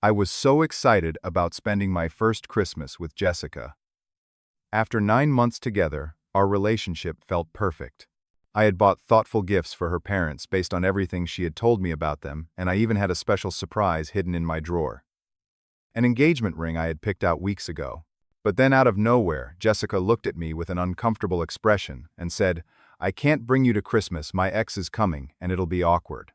I was so excited about spending my first Christmas with Jessica. After 9 months together, our relationship felt perfect. I had bought thoughtful gifts for her parents based on everything she had told me about them, and I even had a special surprise hidden in my drawer. An engagement ring I had picked out weeks ago. But then out of nowhere, Jessica looked at me with an uncomfortable expression and said, "I can't bring you to Christmas, my ex is coming, and it'll be awkward."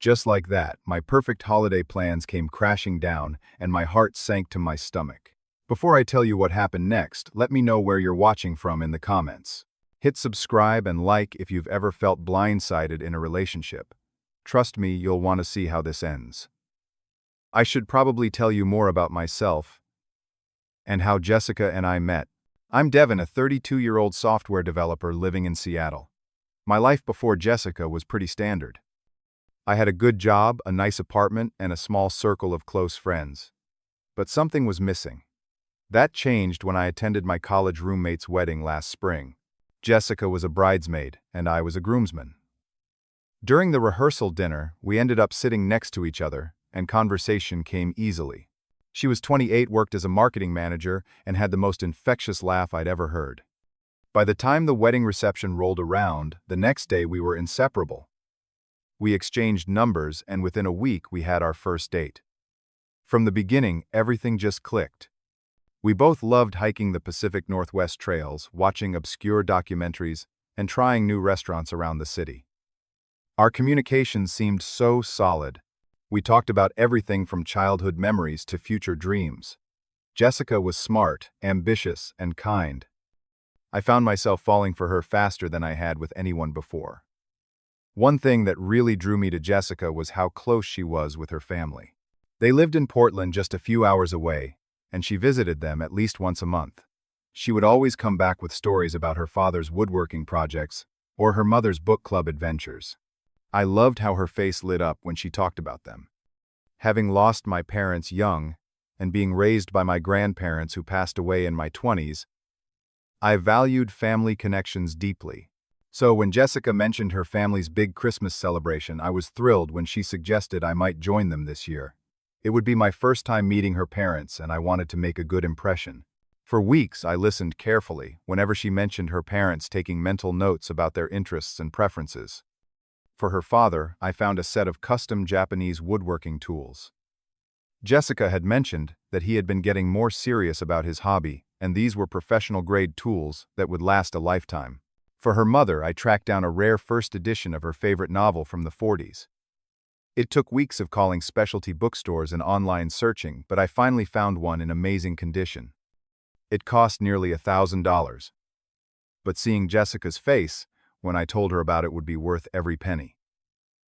Just like that, my perfect holiday plans came crashing down, and my heart sank to my stomach. Before I tell you what happened next, let me know where you're watching from in the comments. Hit subscribe and like if you've ever felt blindsided in a relationship. Trust me, you'll want to see how this ends. I should probably tell you more about myself and how Jessica and I met. I'm Devon, a 32-year-old software developer living in Seattle. My life before Jessica was pretty standard. I had a good job, a nice apartment, and a small circle of close friends. But something was missing. That changed when I attended my college roommate's wedding last spring. Jessica was a bridesmaid, and I was a groomsman. During the rehearsal dinner, we ended up sitting next to each other, and conversation came easily. She was 28, worked as a marketing manager, and had the most infectious laugh I'd ever heard. By the time the wedding reception rolled around, the next day we were inseparable. We exchanged numbers, and within a week we had our first date. From the beginning, everything just clicked. We both loved hiking the Pacific Northwest trails, watching obscure documentaries, and trying new restaurants around the city. Our communication seemed so solid. We talked about everything from childhood memories to future dreams. Jessica was smart, ambitious, and kind. I found myself falling for her faster than I had with anyone before. One thing that really drew me to Jessica was how close she was with her family. They lived in Portland, just a few hours away, and she visited them at least once a month. She would always come back with stories about her father's woodworking projects or her mother's book club adventures. I loved how her face lit up when she talked about them. Having lost my parents young and being raised by my grandparents who passed away in my 20s, I valued family connections deeply. So when Jessica mentioned her family's big Christmas celebration, I was thrilled when she suggested I might join them this year. It would be my first time meeting her parents, and I wanted to make a good impression. For weeks, I listened carefully whenever she mentioned her parents, taking mental notes about their interests and preferences. For her father, I found a set of custom Japanese woodworking tools. Jessica had mentioned that he had been getting more serious about his hobby, and these were professional-grade tools that would last a lifetime. For her mother, I tracked down a rare first edition of her favorite novel from the 40s. It took weeks of calling specialty bookstores and online searching, but I finally found one in amazing condition. It cost nearly $1,000. But seeing Jessica's face when I told her about it would be worth every penny.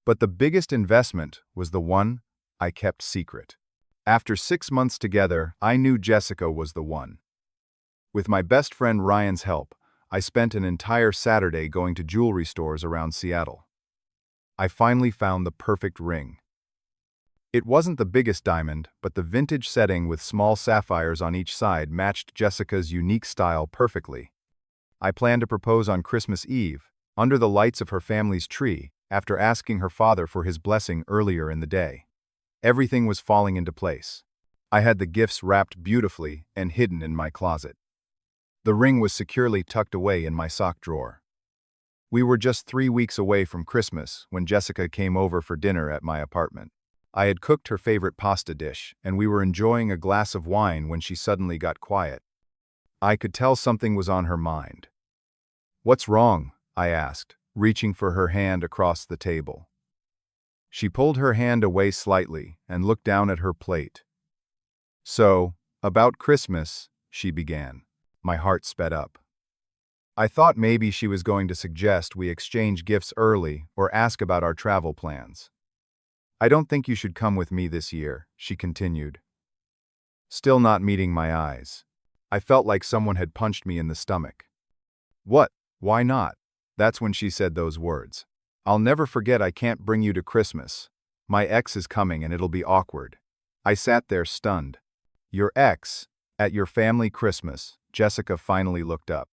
But the biggest investment was the one I kept secret. After 6 months together, I knew Jessica was the one. With my best friend Ryan's help, I spent an entire Saturday going to jewelry stores around Seattle. I finally found the perfect ring. It wasn't the biggest diamond, but the vintage setting with small sapphires on each side matched Jessica's unique style perfectly. I planned to propose on Christmas Eve, under the lights of her family's tree, after asking her father for his blessing earlier in the day. Everything was falling into place. I had the gifts wrapped beautifully and hidden in my closet. The ring was securely tucked away in my sock drawer. We were just 3 weeks away from Christmas when Jessica came over for dinner at my apartment. I had cooked her favorite pasta dish, and we were enjoying a glass of wine when she suddenly got quiet. I could tell something was on her mind. "What's wrong?" I asked, reaching for her hand across the table. She pulled her hand away slightly and looked down at her plate. "So, about Christmas," she began. My heart sped up. I thought maybe she was going to suggest we exchange gifts early or ask about our travel plans. "I don't think you should come with me this year," she continued. Still not meeting my eyes. I felt like someone had punched me in the stomach. "What? Why not?" That's when she said those words. "I'll never forget, I can't bring you to Christmas. My ex is coming and it'll be awkward." I sat there stunned. "Your ex? At your family Christmas?" Jessica finally looked up.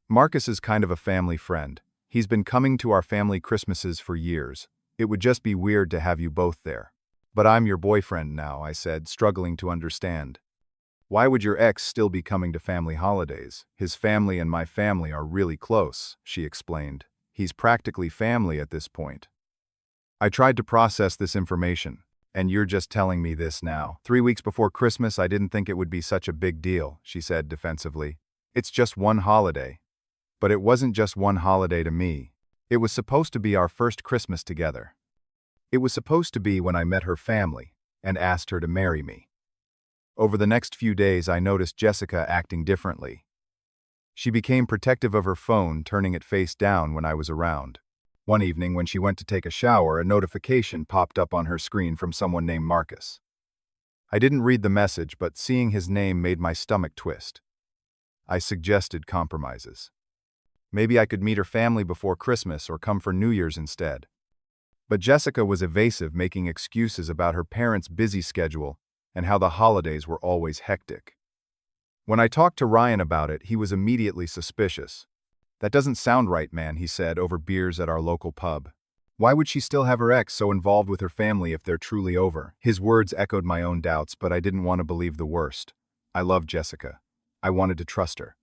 "Marcus is kind of a family friend. He's been coming to our family Christmases for years. It would just be weird to have you both there." But I'm your boyfriend now, I said, struggling to understand. Why would your ex still be coming to family holidays? His family and my family are really close, she explained. He's practically family at this point. I tried to process this information. And you're just telling me this now. 3 weeks before Christmas, I didn't think it would be such a big deal, she said defensively. It's just one holiday. But it wasn't just one holiday to me. It was supposed to be our first Christmas together. It was supposed to be when I met her family and asked her to marry me. Over the next few days, I noticed Jessica acting differently. She became protective of her phone, turning it face down when I was around. One evening, when she went to take a shower, a notification popped up on her screen from someone named Marcus. I didn't read the message, but seeing his name made my stomach twist. I suggested compromises. Maybe I could meet her family before Christmas or come for New Year's instead. But Jessica was evasive, making excuses about her parents' busy schedule and how the holidays were always hectic. When I talked to Ryan about it, he was immediately suspicious. That doesn't sound right, man, he said over beers at our local pub. Why would she still have her ex so involved with her family if they're truly over? His words echoed my own doubts, but I didn't want to believe the worst. I loved Jessica. I wanted to trust her.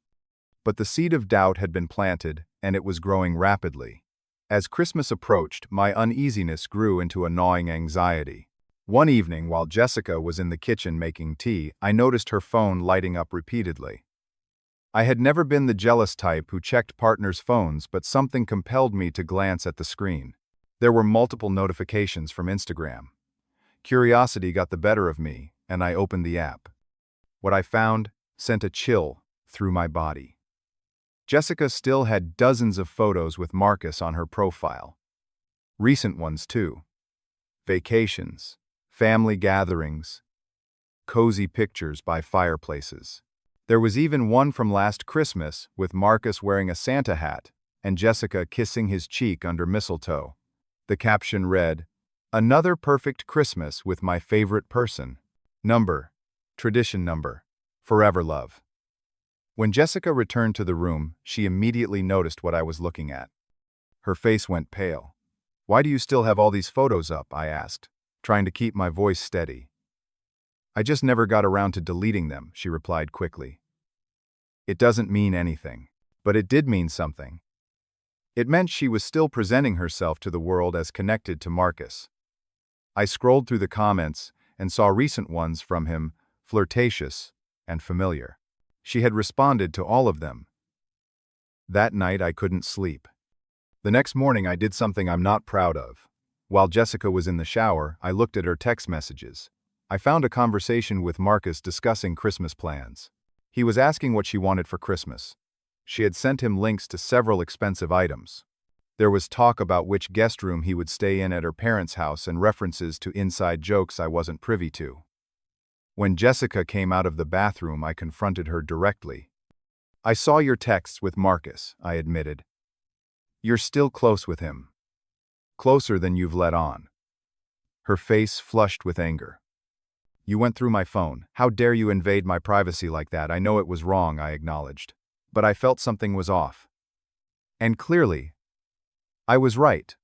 But the seed of doubt had been planted, and it was growing rapidly. As Christmas approached, my uneasiness grew into a gnawing anxiety. One evening, while Jessica was in the kitchen making tea, I noticed her phone lighting up repeatedly. I had never been the jealous type who checked partners' phones, but something compelled me to glance at the screen. There were multiple notifications from Instagram. Curiosity got the better of me, and I opened the app. What I found sent a chill through my body. Jessica still had dozens of photos with Marcus on her profile. Recent ones, too. Vacations, family gatherings, cozy pictures by fireplaces. There was even one from last Christmas with Marcus wearing a Santa hat and Jessica kissing his cheek under mistletoe. The caption read, "Another perfect Christmas with my favorite person. Number, tradition number, forever love." When Jessica returned to the room, she immediately noticed what I was looking at. Her face went pale. "Why do you still have all these photos up?" I asked, trying to keep my voice steady. "I just never got around to deleting them," she replied quickly. It doesn't mean anything, but it did mean something. It meant she was still presenting herself to the world as connected to Marcus. I scrolled through the comments and saw recent ones from him, flirtatious and familiar. She had responded to all of them. That night I couldn't sleep. The next morning I did something I'm not proud of. While Jessica was in the shower, I looked at her text messages. I found a conversation with Marcus discussing Christmas plans. He was asking what she wanted for Christmas. She had sent him links to several expensive items. There was talk about which guest room he would stay in at her parents' house and references to inside jokes I wasn't privy to. When Jessica came out of the bathroom, I confronted her directly. "I saw your texts with Marcus," I admitted. "You're still close with him. Closer than you've let on." Her face flushed with anger. "You went through my phone. How dare you invade my privacy like that?" "I know it was wrong," I acknowledged. "But I felt something was off. And clearly, I was right.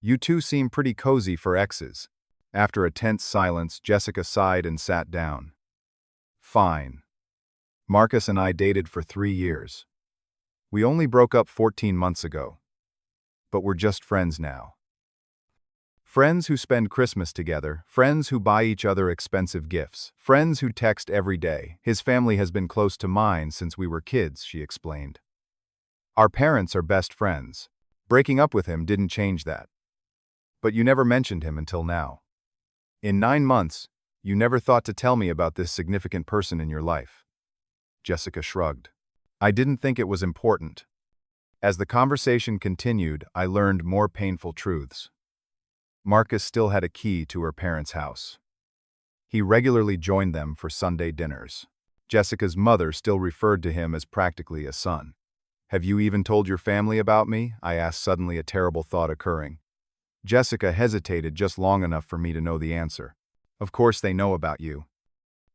You two seem pretty cozy for exes." After a tense silence, Jessica sighed and sat down. "Fine. Marcus and I dated for 3 years. We only broke up 14 months ago. But we're just friends now. Friends who spend Christmas together, friends who buy each other expensive gifts, friends who text every day. His family has been close to mine since we were kids," she explained. "Our parents are best friends. Breaking up with him didn't change that. But you never mentioned him until now. In 9 months, you never thought to tell me about this significant person in your life." Jessica shrugged. "I didn't think it was important." As the conversation continued, I learned more painful truths. Marcus still had a key to her parents' house. He regularly joined them for Sunday dinners. Jessica's mother still referred to him as practically a son. "Have you even told your family about me?" I asked, suddenly a terrible thought occurring. Jessica hesitated just long enough for me to know the answer. "Of course they know about you.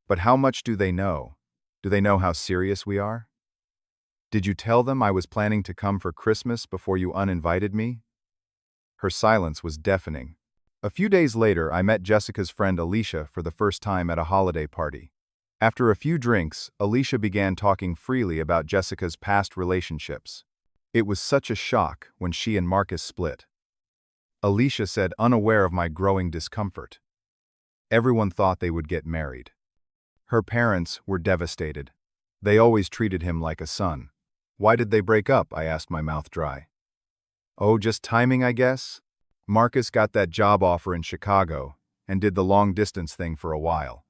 But how much do they know? Do they know how serious we are? Did you tell them I was planning to come for Christmas before you uninvited me?" Her silence was deafening. A few days later, I met Jessica's friend Alicia for the first time at a holiday party. After a few drinks, Alicia began talking freely about Jessica's past relationships. It was such a shock when she and Marcus split. Alicia said, unaware of my growing discomfort. Everyone thought they would get married. Her parents were devastated. They always treated him like a son. Why did they break up? I asked, my mouth dry. Oh, just timing, I guess? Marcus got that job offer in Chicago and did the long-distance thing for a while.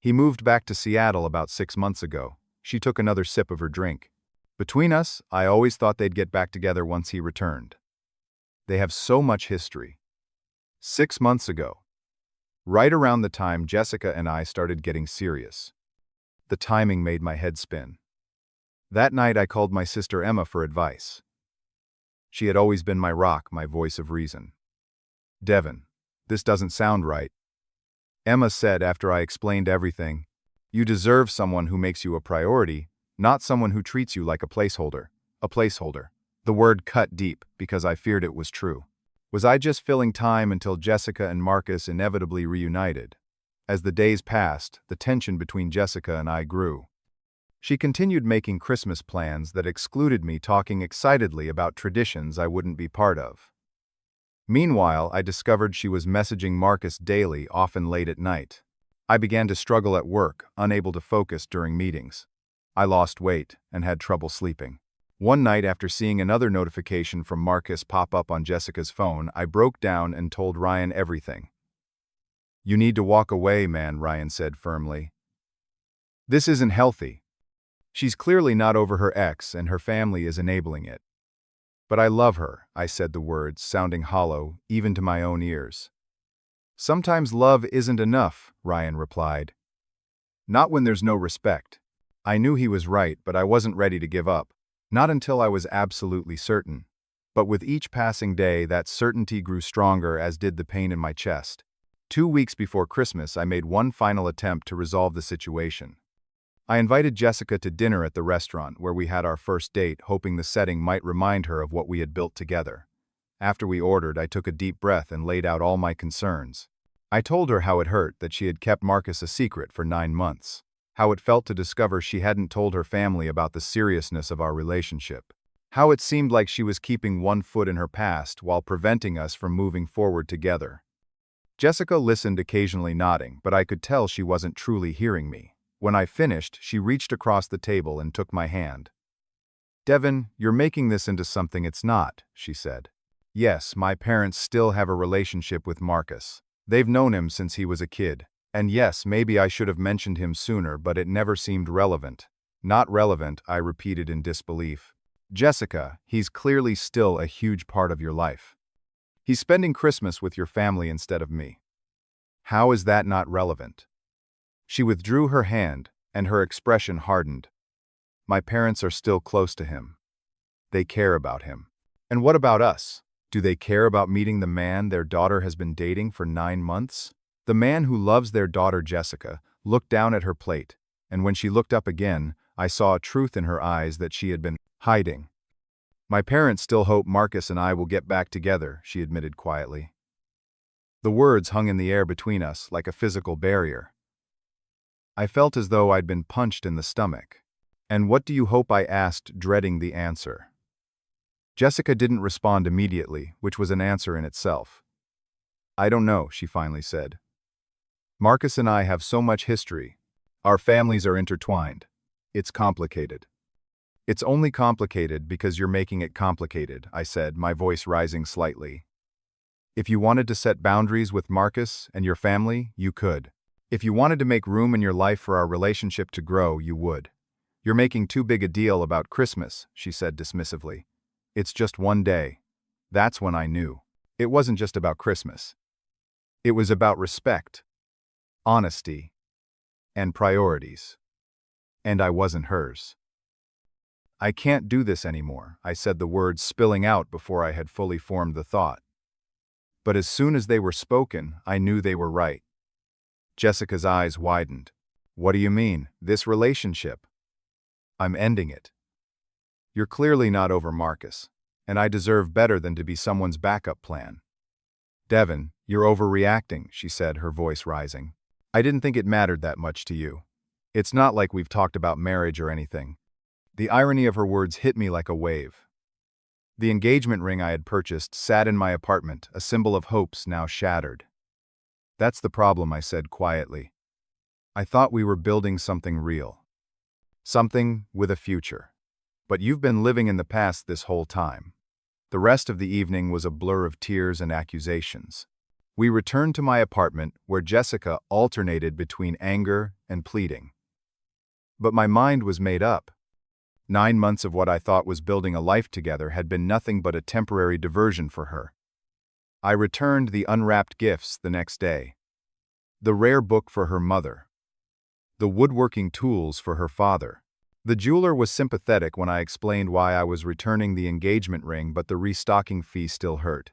He moved back to Seattle about 6 months ago. She took another sip of her drink. Between us, I always thought they'd get back together once he returned. They have so much history. 6 months ago, right around the time Jessica and I started getting serious. The timing made my head spin. That night I called my sister Emma for advice. She had always been my rock, my voice of reason. Devon, this doesn't sound right. Emma said after I explained everything, you deserve someone who makes you a priority, not someone who treats you like a placeholder. A placeholder. The word cut deep because I feared it was true. Was I just filling time until Jessica and Marcus inevitably reunited? As the days passed, the tension between Jessica and I grew. She continued making Christmas plans that excluded me talking excitedly about traditions I wouldn't be part of. Meanwhile, I discovered she was messaging Marcus daily, often late at night. I began to struggle at work, unable to focus during meetings. I lost weight and had trouble sleeping. One night, after seeing another notification from Marcus pop up on Jessica's phone, I broke down and told Ryan everything. You need to walk away, man, Ryan said firmly. This isn't healthy. She's clearly not over her ex, and her family is enabling it. But I love her, I said, the words sounding hollow, even to my own ears. Sometimes love isn't enough, Ryan replied. Not when there's no respect. I knew he was right, but I wasn't ready to give up. Not until I was absolutely certain. But with each passing day, that certainty grew stronger, as did the pain in my chest. 2 weeks before Christmas, I made one final attempt to resolve the situation. I invited Jessica to dinner at the restaurant where we had our first date, hoping the setting might remind her of what we had built together. After we ordered, I took a deep breath and laid out all my concerns. I told her how it hurt that she had kept Marcus a secret for 9 months, how it felt to discover she hadn't told her family about the seriousness of our relationship, how it seemed like she was keeping one foot in her past while preventing us from moving forward together. Jessica listened, occasionally nodding, but I could tell she wasn't truly hearing me. When I finished, she reached across the table and took my hand. Devon, you're making this into something it's not, she said. Yes, my parents still have a relationship with Marcus. They've known him since he was a kid. And yes, maybe I should have mentioned him sooner, but it never seemed relevant. Not relevant, I repeated in disbelief. Jessica, he's clearly still a huge part of your life. He's spending Christmas with your family instead of me. How is that not relevant? She withdrew her hand, and her expression hardened. My parents are still close to him. They care about him. And what about us? Do they care about meeting the man their daughter has been dating for 9 months? The man who loves their daughter Jessica looked down at her plate, and when she looked up again, I saw a truth in her eyes that she had been hiding. My parents still hope Marcus and I will get back together, she admitted quietly. The words hung in the air between us like a physical barrier. I felt as though I'd been punched in the stomach. And what do you hope? I asked, dreading the answer. Jessica didn't respond immediately, which was an answer in itself. I don't know, she finally said. Marcus and I have so much history. Our families are intertwined. It's complicated. It's only complicated because you're making it complicated, I said, my voice rising slightly. If you wanted to set boundaries with Marcus and your family, you could. If you wanted to make room in your life for our relationship to grow, you would. You're making too big a deal about Christmas, she said dismissively. It's just one day. That's when I knew. It wasn't just about Christmas. It was about respect, honesty, and priorities. And I wasn't hers. I can't do this anymore, I said, the words spilling out before I had fully formed the thought. But as soon as they were spoken, I knew they were right. Jessica's eyes widened. What do you mean, this relationship? I'm ending it. You're clearly not over Marcus, and I deserve better than to be someone's backup plan. Devon, You're overreacting, she said, her voice rising. I didn't think it mattered that much to you. It's not like we've talked about marriage or anything. The irony of her words hit me like a wave. The engagement ring I had purchased sat in my apartment, a symbol of hopes now shattered. That's the problem, I said quietly. I thought we were building something real. Something with a future. But you've been living in the past this whole time. The rest of the evening was a blur of tears and accusations. We returned to my apartment, where Jessica alternated between anger and pleading. But my mind was made up. 9 months of what I thought was building a life together had been nothing but a temporary diversion for her. I returned the unwrapped gifts the next day. The rare book for her mother. The woodworking tools for her father. The jeweler was sympathetic when I explained why I was returning the engagement ring, but the restocking fee still hurt.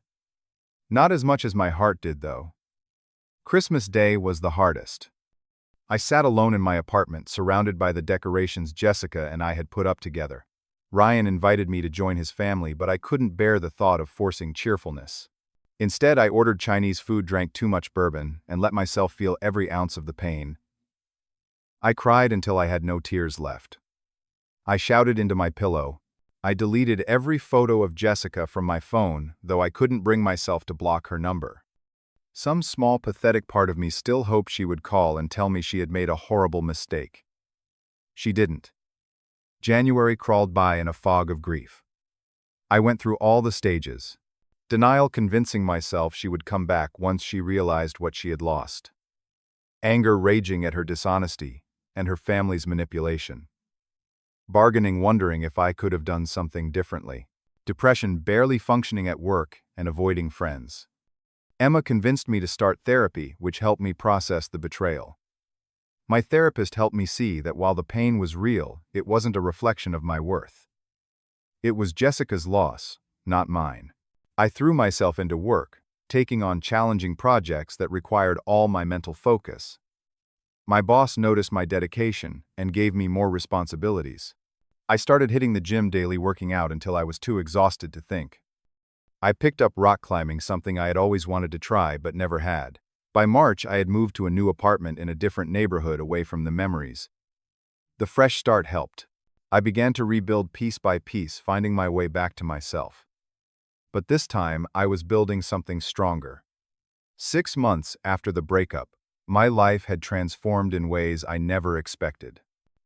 Not as much as my heart did, though. Christmas Day was the hardest. I sat alone in my apartment, surrounded by the decorations Jessica and I had put up together. Ryan invited me to join his family, but I couldn't bear the thought of forcing cheerfulness. Instead, I ordered Chinese food, drank too much bourbon, and let myself feel every ounce of the pain. I cried until I had no tears left. I shouted into my pillow. I deleted every photo of Jessica from my phone, though I couldn't bring myself to block her number. Some small, pathetic part of me still hoped she would call and tell me she had made a horrible mistake. She didn't. January crawled by in a fog of grief. I went through all the stages. Denial, convincing myself she would come back once she realized what she had lost. Anger, raging at her dishonesty and her family's manipulation. Bargaining, wondering if I could have done something differently. Depression, barely functioning at work and avoiding friends. Emma convinced me to start therapy, which helped me process the betrayal. My therapist helped me see that while the pain was real, it wasn't a reflection of my worth. It was Jessica's loss, not mine. I threw myself into work, taking on challenging projects that required all my mental focus. My boss noticed my dedication and gave me more responsibilities. I started hitting the gym daily, working out until I was too exhausted to think. I picked up rock climbing, something I had always wanted to try but never had. By March, I had moved to a new apartment in a different neighborhood away from the memories. The fresh start helped. I began to rebuild piece by piece, finding my way back to myself. But this time, I was building something stronger. 6 months after the breakup, my life had transformed in ways I never expected.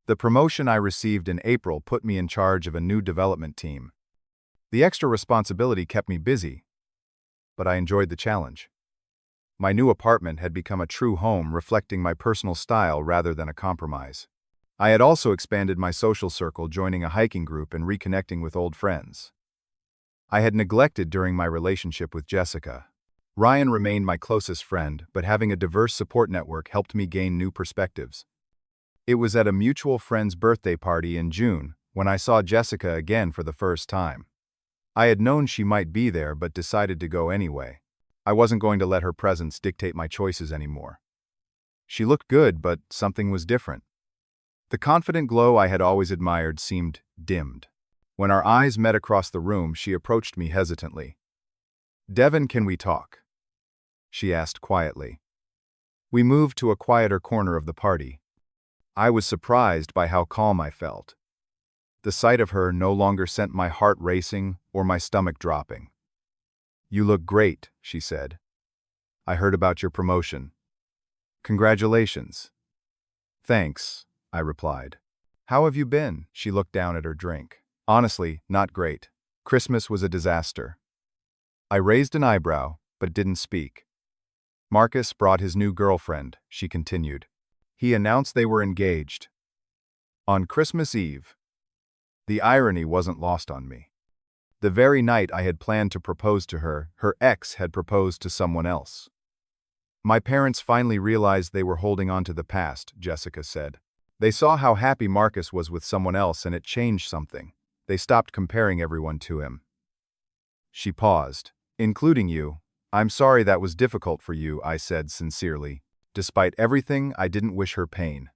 The promotion I received in April put me in charge of a new development team. The extra responsibility kept me busy, but I enjoyed the challenge. My new apartment had become a true home, reflecting my personal style rather than a compromise. I had also expanded my social circle, joining a hiking group and reconnecting with old friends I had neglected during my relationship with Jessica. Ryan remained my closest friend, but having a diverse support network helped me gain new perspectives. It was at a mutual friend's birthday party in June when I saw Jessica again for the first time. I had known she might be there but decided to go anyway. I wasn't going to let her presence dictate my choices anymore. She looked good, but something was different. The confident glow I had always admired seemed dimmed. When our eyes met across the room, she approached me hesitantly. "Devon, can we talk?" she asked quietly. We moved to a quieter corner of the party. I was surprised by how calm I felt. The sight of her no longer sent my heart racing or my stomach dropping. "You look great," she said. "I heard about your promotion." "Congratulations." "Thanks," I replied. "How have you been?" She looked down at her drink. "Honestly, not great. Christmas was a disaster." I raised an eyebrow, but didn't speak. "Marcus brought his new girlfriend," she continued. "He announced they were engaged on Christmas Eve." The irony wasn't lost on me. The very night I had planned to propose to her, her ex had proposed to someone else. "My parents finally realized they were holding on to the past," Jessica said. "They saw how happy Marcus was with someone else and it changed something. They stopped comparing everyone to him." She paused. "Including you. I'm sorry that was difficult for you," I said sincerely. Despite everything, I didn't wish her pain.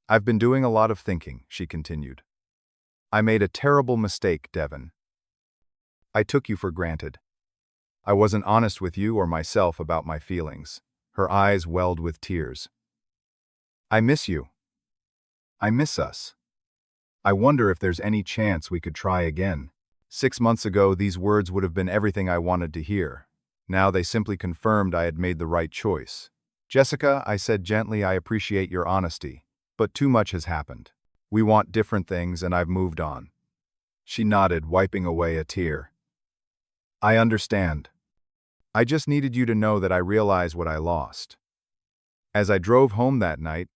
"I've been doing a lot of thinking," she continued. "I made a terrible mistake, Devon. I took you for granted. I wasn't honest with you or myself about my feelings. Her eyes welled with tears. I miss you. I miss us. I wonder if there's any chance we could try again. 6 months ago, these words would have been everything I wanted to hear. Now they simply confirmed I had made the right choice. Jessica, I said gently, I appreciate your honesty, but too much has happened. We want different things and I've moved on. She nodded, wiping away a tear. I understand. I just needed you to know that I realize what I lost. As I drove home that night,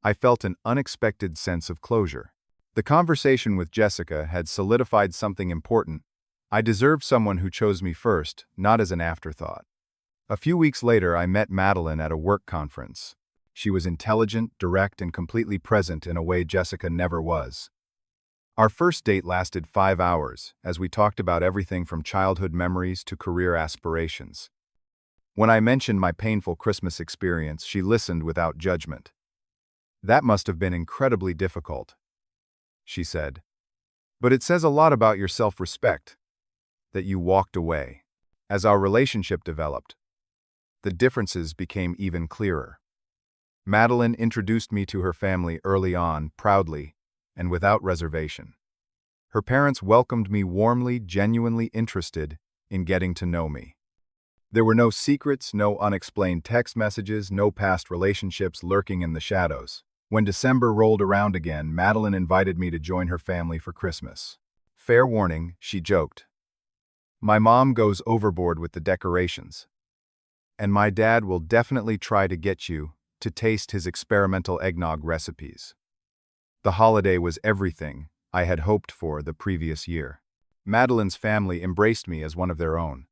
I felt an unexpected sense of closure. The conversation with Jessica had solidified something important. I deserved someone who chose me first, not as an afterthought. A few weeks later, I met Madeline at a work conference. She was intelligent, direct, and completely present in a way Jessica never was. Our first date lasted 5 hours, as we talked about everything from childhood memories to career aspirations. When I mentioned my painful Christmas experience, she listened without judgment. That must have been incredibly difficult, she said. But it says a lot about your self-respect, that you walked away. As our relationship developed, the differences became even clearer. Madeline introduced me to her family early on, proudly, and without reservation. Her parents welcomed me warmly, genuinely interested in getting to know me. There were no secrets, no unexplained text messages, no past relationships lurking in the shadows. When December rolled around again, Madeline invited me to join her family for Christmas. Fair warning, she joked. My mom goes overboard with the decorations. And my dad will definitely try to get you to taste his experimental eggnog recipes. The holiday was everything I had hoped for the previous year. Madeline's family embraced me as one of their own.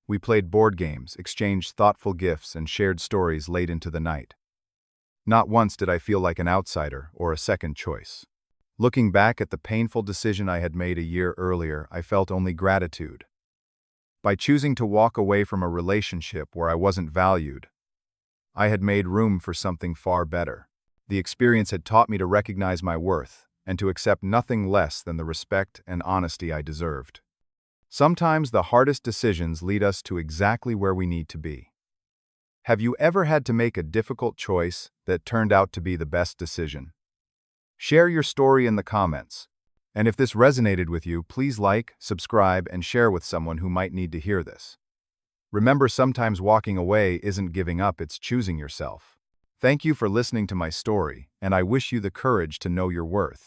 We played board games, exchanged thoughtful gifts, and shared stories late into the night. Not once did I feel like an outsider or a second choice. Looking back at the painful decision I had made a year earlier, I felt only gratitude. By choosing to walk away from a relationship where I wasn't valued, I had made room for something far better. The experience had taught me to recognize my worth and to accept nothing less than the respect and honesty I deserved. Sometimes the hardest decisions lead us to exactly where we need to be. Have you ever had to make a difficult choice that turned out to be the best decision? Share your story in the comments. And if this resonated with you, please like, subscribe, and share with someone who might need to hear this. Remember, sometimes walking away isn't giving up, it's choosing yourself. Thank you for listening to my story, and I wish you the courage to know your worth.